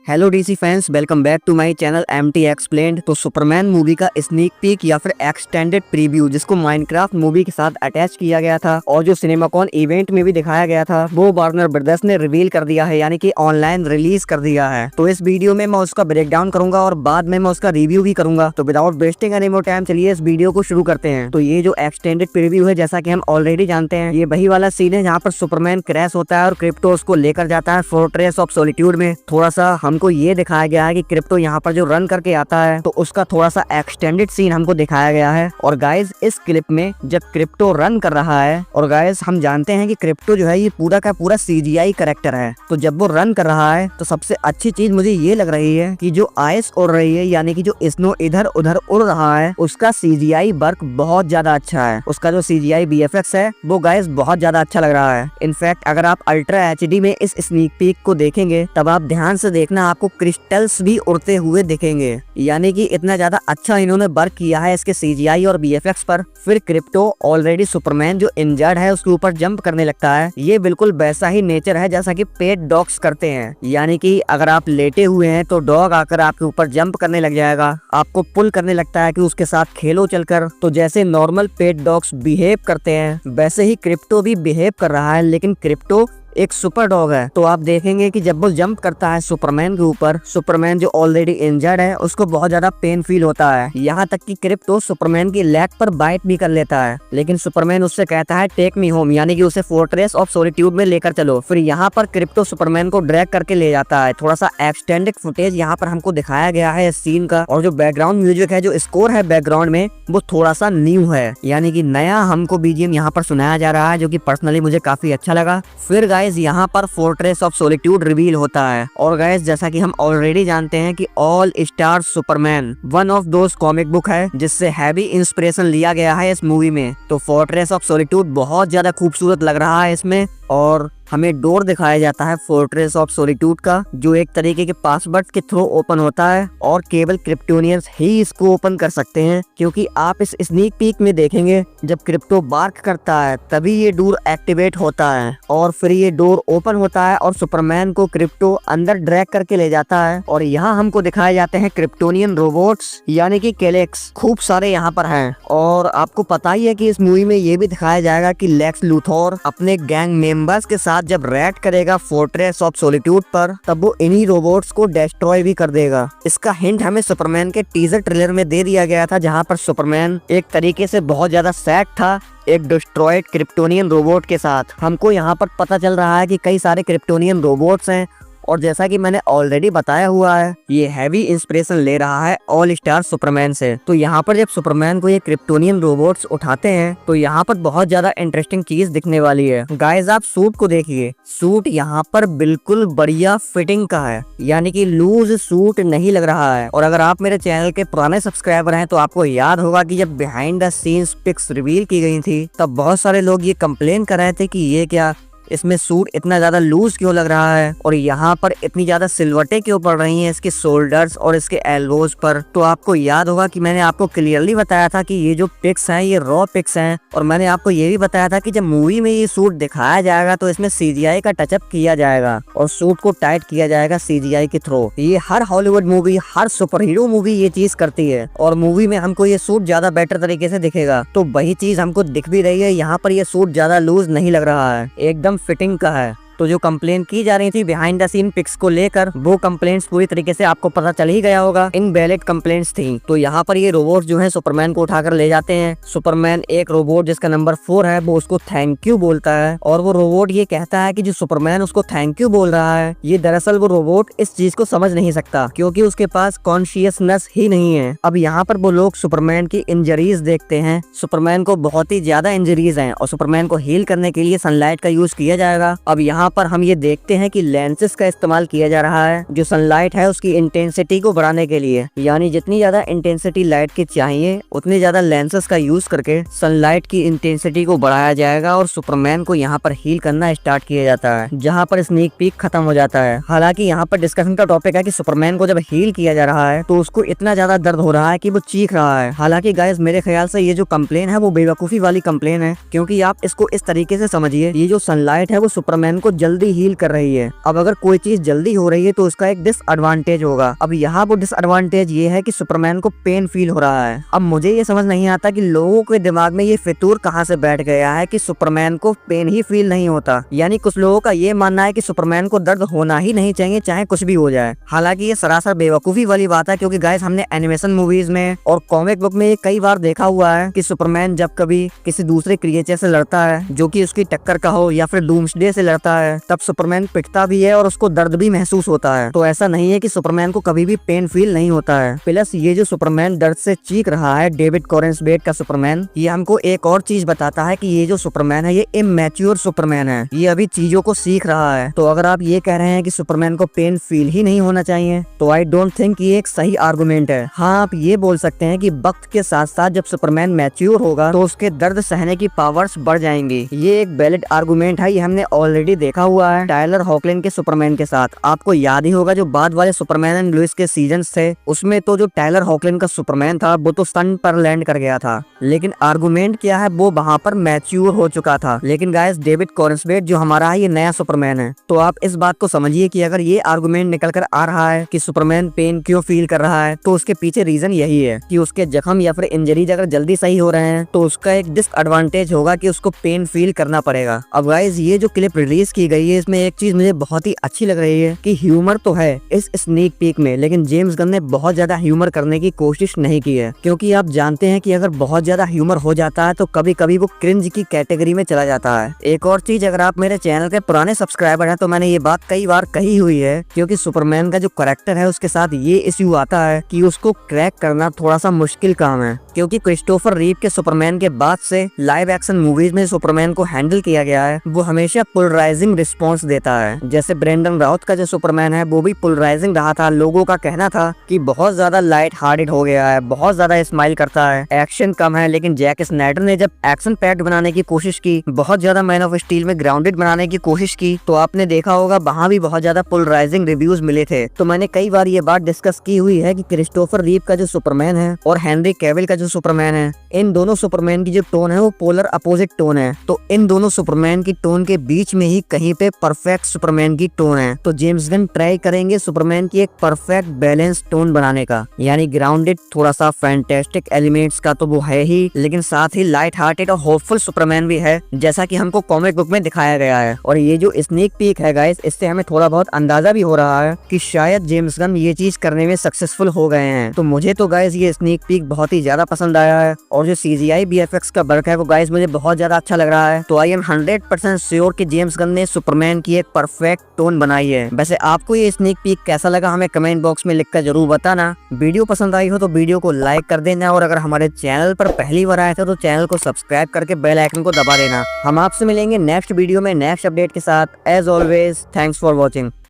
Hello DC fans, welcome back to my channel MT explained. तो Superman movie का sneak peek या फिर extended preview जिसको Minecraft movie के साथ अटैच किया गया था और जो सिनेमाकॉन इवेंट में भी दिखाया गया था, वो वार्नर ब्रदर्स ने रिवील कर दिया है, यानी कि ऑनलाइन रिलीज कर दिया है। तो इस वीडियो में मैं उसका ब्रेकडाउन करूंगा और बाद में मैं उसका रिव्यू भी करूंगा। तो without wasting any more time चलिए इस वीडियो को शुरू करते हैं। तो ये जो एक्सटेंडेड प्रीव्यू है, जैसा कि हम ऑलरेडी जानते हैं, ये वही वाला सीन है जहाँ पर सुपरमैन क्रैश होता है और क्रिप्टो उसको लेकर जाता है फोर्ट्रेस ऑफ सॉलिट्यूड में। थोड़ा सा हमको ये दिखाया गया है कि क्रिप्टो यहाँ पर जो रन करके आता है, तो उसका थोड़ा सा एक्सटेंडेड सीन हमको दिखाया गया है। और गाइज इस क्लिप में जब क्रिप्टो रन कर रहा है, और गाइज हम जानते हैं कि क्रिप्टो जो है ये पूरा का पूरा सीजीआई कैरेक्टर है, तो जब वो रन कर रहा है तो सबसे अच्छी चीज मुझे ये लग रही है कि जो आइस उड़ रही है, यानी कि जो स्नो इधर उधर उड़ रहा है, उसका सीजीआई वर्क बहुत ज्यादा अच्छा है। उसका जो सीजीआई बीएफएक्स है वो गाइज बहुत ज्यादा अच्छा लग रहा है। इनफैक्ट अगर आप अल्ट्रा एचडी में इस स्नीक पीक को देखेंगे तब आप ध्यान से देखना, आपको क्रिस्टल्स भी उड़ते हुए दिखेंगे, यानी कि इतना ज्यादा अच्छा इन्होंने वर्क किया है इसके सीजीआई और बीएफएक्स पर। फिर क्रिप्टो ऑलरेडी सुपरमैन जो इंजर्ड है उसके ऊपर जंप करने लगता है। ये बिल्कुल वैसा ही नेचर है जैसा कि पेट डॉग्स करते हैं, यानी कि अगर आप लेटे हुए हैं तो डॉग आकर आपके ऊपर जंप करने लग जाएगा, आपको पुल करने लगता है कि उसके साथ खेलो चलकर। तो जैसे नॉर्मल पेट डॉग्स बिहेव करते हैं वैसे ही क्रिप्टो भी बिहेव कर रहा है, लेकिन क्रिप्टो एक सुपर डॉग है। तो आप देखेंगे कि जब वो जंप करता है सुपरमैन के ऊपर, सुपरमैन जो ऑलरेडी इंजर्ड है उसको बहुत ज्यादा पेन फील होता है, यहाँ तक कि क्रिप्टो सुपरमैन की लेग पर बाइट भी कर लेता है। लेकिन सुपरमैन उससे कहता है टेक मी होम, यानी कि उसे फोर्ट्रेस ऑफ सॉलिट्यूड में लेकर चलो। फिर यहाँ पर क्रिप्टो सुपरमैन को ड्रैग करके ले जाता है। थोड़ा सा एक्सटेंडेड फुटेज यहाँ पर हमको दिखाया गया है इस सीन का, और जो बैकग्राउंड म्यूजिक है, जो स्कोर है बैकग्राउंड में, वो थोड़ा सा न्यू है, यानी कि नया हमको बीजीएम यहाँ पर सुनाया जा रहा है, जो कि पर्सनली मुझे काफी अच्छा लगा। फिर गाइज यहाँ पर फोर्ट्रेस ऑफ सॉलिट्यूड रिवील होता है। और गाइस जैसा कि हम ऑलरेडी जानते हैं कि all star Superman one of those comic book है जिससे हैवी इंस्पिरेशन लिया गया है इस मूवी में। तो फोर्ट्रेस ऑफ सॉलिट्यूड बहुत ज्यादा खूबसूरत लग रहा है इसमें, और हमें डोर दिखाया जाता है फोर्ट्रेस ऑफ सॉलिट्यूड का, जो एक तरीके के पासवर्ड के थ्रू ओपन होता है और केवल क्रिप्टोनियंस ही इसको ओपन कर सकते हैं। क्योंकि आप इस स्नीक पीक में देखेंगे जब क्रिप्टो बार्क करता है तभी ये डोर एक्टिवेट होता है, और फिर ये डोर ओपन होता है और सुपरमैन को क्रिप्टो अंदर ड्रैग करके ले जाता है। और यहाँ हमको दिखाए जाते हैं क्रिप्टोनियन रोबोट्स, यानी कि कैलेक्स, खूब सारे यहाँ पर हैं। और आपको पता ही है कि इस मूवी में ये भी दिखाया जाएगा कि लेक्स लूथोर अपने गैंग मेंबर्स के साथ जब रैड करेगा फोर्ट्रेस ऑफ सॉलिट्यूड पर, तब वो इन्हीं रोबोट्स को डिस्ट्रॉय भी कर देगा। इसका हिंट हमें सुपरमैन के टीजर ट्रेलर में दे दिया गया था, जहां पर सुपरमैन एक तरीके से बहुत ज्यादा सैड था एक डिस्ट्रॉयड क्रिप्टोनियन रोबोट के साथ। हमको यहाँ पर पता चल रहा है कि कई सारे क्रिप्टोनियन रोबोट्स हैं, और जैसा कि मैंने ऑलरेडी बताया हुआ है, ये हैवी इंस्पिरेशन ले रहा है ऑल स्टार सुपरमैन से। तो यहाँ पर जब सुपरमैन को ये क्रिप्टोनियन रोबोट्स उठाते हैं तो यहाँ पर बहुत ज्यादा इंटरेस्टिंग चीज दिखने वाली है। गाइस आप सूट को देखिए, सूट यहाँ पर बिल्कुल बढ़िया फिटिंग का है, यानी कि लूज सूट नहीं लग रहा है। और अगर आप मेरे चैनल के पुराने सब्सक्राइबर हैं तो आपको याद होगा कि जब behind the scenes pics reveal की गई थी तब बहुत सारे लोग ये कंप्लेन कर रहे थे कि ये क्या, इसमें सूट इतना ज्यादा लूज क्यों लग रहा है, और यहाँ पर इतनी ज्यादा सिलवटें क्यों पड़ रही हैं इसके शोल्डर्स और इसके एल्बोज पर। तो आपको याद होगा कि मैंने आपको क्लियरली बताया था कि ये जो पिक्स हैं ये रॉ पिक्स हैं, और मैंने आपको ये भी बताया था कि जब मूवी में ये सूट दिखाया जाएगा तो इसमें सीजीआई का टचअप किया जाएगा और सूट को टाइट किया जाएगा सीजीआई के थ्रू। ये हर हॉलीवुड मूवी, हर सुपर हीरो मूवी ये चीज करती है, और मूवी में हमको ये सूट ज्यादा बेटर तरीके से दिखेगा। तो वही चीज हमको दिख भी रही है, यहाँ पर ये सूट ज्यादा लूज नहीं लग रहा है, एकदम फिटिंग का है। तो जो कंप्लेन की जा रही थी बिहाइंड द सीन पिक्स को लेकर, वो कंप्लेंट्स पूरी तरीके से आपको पता चल ही गया होगा, इनवैलिड कंप्लेंट्स थी। तो यहाँ पर ये रोबोट जो है सुपरमैन को उठाकर ले जाते हैं। सुपरमैन एक रोबोट जिसका नंबर 4 है वो उसको थैंक यू बोलता है, और वो रोबोट ये कहता है कि जो सुपरमैन उसको थैंक यू बोल रहा है, ये दरअसल वो रोबोट इस चीज को समझ नहीं सकता क्योंकि उसके पास कॉन्शियसनेस ही नहीं है। अब यहाँ पर वो लोग सुपरमैन की इंजरीज देखते हैं। सुपरमैन को बहुत ही ज्यादा इंजरीज हैं और सुपरमैन को हील करने के लिए सनलाइट का यूज किया जाएगा। अब यहाँ पर हम ये देखते हैं कि लेंसेस का इस्तेमाल किया जा रहा है, जो सनलाइट है उसकी इंटेंसिटी को बढ़ाने के लिए, यानी जितनी ज्यादा इंटेंसिटी लाइट की चाहिए उतनी ज्यादा लेंसेस का यूज करके सनलाइट की इंटेंसिटी को बढ़ाया जाएगा, और सुपरमैन को यहाँ पर हील करना स्टार्ट किया जाता है, जहाँ पर स्नीक पीक खत्म हो जाता है। हालांकि यहाँ पर डिस्कशन का टॉपिक है कि सुपरमैन को जब हील किया जा रहा है तो उसको इतना ज्यादा दर्द हो रहा है कि वो चीख रहा है। हालांकि गाइस मेरे ख्याल से ये जो कंप्लेन है वो बेवकूफी वाली कंप्लेन है, क्योंकि आप इसको इस तरीके से समझिए, ये जो सनलाइट है वो सुपरमैन को जल्दी हील कर रही है। अब अगर कोई चीज जल्दी हो रही है तो उसका एक डिसएडवांटेज होगा। अब यहाँ वो डिसएडवांटेज ये है कि सुपरमैन को पेन फील हो रहा है। अब मुझे ये समझ नहीं आता कि लोगों के दिमाग में ये फितूर कहाँ से बैठ गया है कि सुपरमैन को पेन ही फील नहीं होता। यानी कुछ लोगों का ये मानना है कि सुपरमैन को दर्द होना ही नहीं चाहिए चाहे कुछ भी हो जाए। हालांकि ये सरासर बेवकूफी वाली बात है, क्योंकि गाइस हमने एनिमेशन मूवीज में और कॉमिक बुक में ये कई बार देखा हुआ है कि सुपरमैन जब कभी किसी दूसरे क्रिएचर से लड़ता है जो कि उसकी टक्कर का हो या फिर डूम्सडे से लड़ता है, तब सुपरमैन पिटता भी है और उसको दर्द भी महसूस होता है। तो ऐसा नहीं है कि सुपरमैन को कभी भी पेन फील नहीं होता है। प्लस ये जो सुपरमैन दर्द से चीख रहा है, डेविड कॉरेंसबेट का सुपरमैन, ये हमको एक और चीज बताता है कि ये जो सुपरमैन है ये इमैच्योर सुपरमैन है, ये अभी चीजों को सीख रहा है। तो अगर आप ये कह रहे हैं कि सुपरमैन को पेन फील ही नहीं होना चाहिए तो आई डोंट थिंक ये एक सही आर्गुमेंट है। हाँ, आप ये बोल सकते हैं कि वक्त के साथ साथ जब सुपरमैन मैच्योर होगा तो उसके दर्द सहने की पावर्स बढ़ जाएंगी। ये एक वैलिड आर्गुमेंट है, ये हमने ऑलरेडी देखा हुआ है टायलर हॉकलैंड के सुपरमैन के साथ। आपको याद ही होगा जो बाद वाले सुपरमैन एंड लुइस के सीजन्स थे उसमें तो जो टायलर हॉकलैंड का सुपरमैन था वो तो सन पर लैंड कर गया था, लेकिन आर्गुमेंट क्या है, वो वहाँ पर मैच्योर हो चुका था। लेकिन गाइस डेविड कॉरेंसबेट जो हमारा है ये नया सुपरमैन है। तो आप इस बात को समझिए कि अगर ये आर्गुमेंट निकल कर आ रहा है कि सुपरमैन पेन क्यों फील कर रहा है तो उसके पीछे रीजन यही है कि उसके जख्म या फिर इंजरीज अगर जल्दी सही हो रहे हैं तो उसका एक डिसएडवांटेज होगा कि उसको पेन फील करना पड़ेगा। अब गाइस ये जो क्लिप रिलीज की गई है इसमें एक चीज मुझे बहुत ही अच्छी लग रही है कि ह्यूमर तो है इस स्नीक पीक में, लेकिन जेम्स गन ने बहुत ज्यादा ह्यूमर करने की कोशिश नहीं की है, क्योंकि आप जानते हैं कि अगर बहुत ज्यादा ह्यूमर हो जाता है तो कभी कभी वो क्रिंज की कैटेगरी में चला जाता है। एक और चीज, अगर आप मेरे चैनल के पुराने सब्सक्राइबर हैं तो मैंने ये बात कई बार कही हुई है, क्योंकि सुपरमैन का जो कैरेक्टर है उसके साथ ये इश्यू आता है कि उसको क्रैक करना थोड़ा सा मुश्किल काम है, क्योंकि क्रिस्टोफर रीव के सुपरमैन के बाद से लाइव एक्शन मूवीज में सुपरमैन को हैंडल किया गया है वो हमेशा पोलराइजिंग रिस्पॉन्स देता है। जैसे ब्रेंडन राउथ का जो सुपरमैन है वो भी पोलराइजिंग रहा था। लोगों का कहना था कि बहुत ज्यादा लाइट हार्टेड हो गया है, बहुत ज्यादा स्माइल करता है, एक्शन कम है। लेकिन जैक स्नाइडर ने जब एक्शन पैक्ड बनाने की कोशिश की, बहुत ज्यादा मैन ऑफ स्टील में ग्राउंडेड बनाने की कोशिश की, तो आपने देखा होगा वहाँ भी बहुत ज्यादा पोलराइजिंग रिव्यूज मिले थे। तो मैंने कई बार ये बात डिस्कस की हुई है कि क्रिस्टोफर रीव का जो सुपरमैन है और हेनरी कैविल का जो सुपरमैन है, इन दोनों सुपरमैन की जो टोन है वो पोलर अपोजिट टोन है। तो इन दोनों सुपरमैन की टोन के बीच में ही कहीं पे परफेक्ट सुपरमैन की टोन है। तो जेम्स गन ट्राई करेंगे सुपरमैन की एक परफेक्ट बैलेंस टोन बनाने का, यानी ग्राउंडेड, थोड़ा सा फैंटास्टिक एलिमेंट्स का तो वो है ही, लेकिन साथ ही लाइट हार्टेड और होपफुल सुपरमैन भी है, जैसा कि हमको कॉमिक बुक में दिखाया गया है। और ये जो स्नीक पीक है गाइस, इससे हमें थोड़ा बहुत अंदाजा भी हो रहा है कि शायद जेम्स गन ये चीज करने में सक्सेसफुल हो गए हैं। तो मुझे तो गाइस ये स्नीक पीक बहुत ही ज्यादा पसंद आया है, और जो CGI VFX का वर्क है वो गाइस मुझे बहुत ज्यादा अच्छा लग रहा है। तो आई एम 100% श्योर कि जेम्स गन ने सुपरमैन की एक परफेक्ट टोन बनाई है। वैसे आपको ये स्नीक पीक कैसा लगा हमें कमेंट बॉक्स में लिखकर जरूर बताना। वीडियो पसंद आई हो तो वीडियो को लाइक कर देना, और अगर हमारे चैनल पर पहली बार आए थे तो चैनल को सब्सक्राइब करके बेल आइकन को दबा देना। हम आपसे मिलेंगे नेक्स्ट वीडियो में नेक्स्ट अपडेट के साथ। As always, thanks for watching.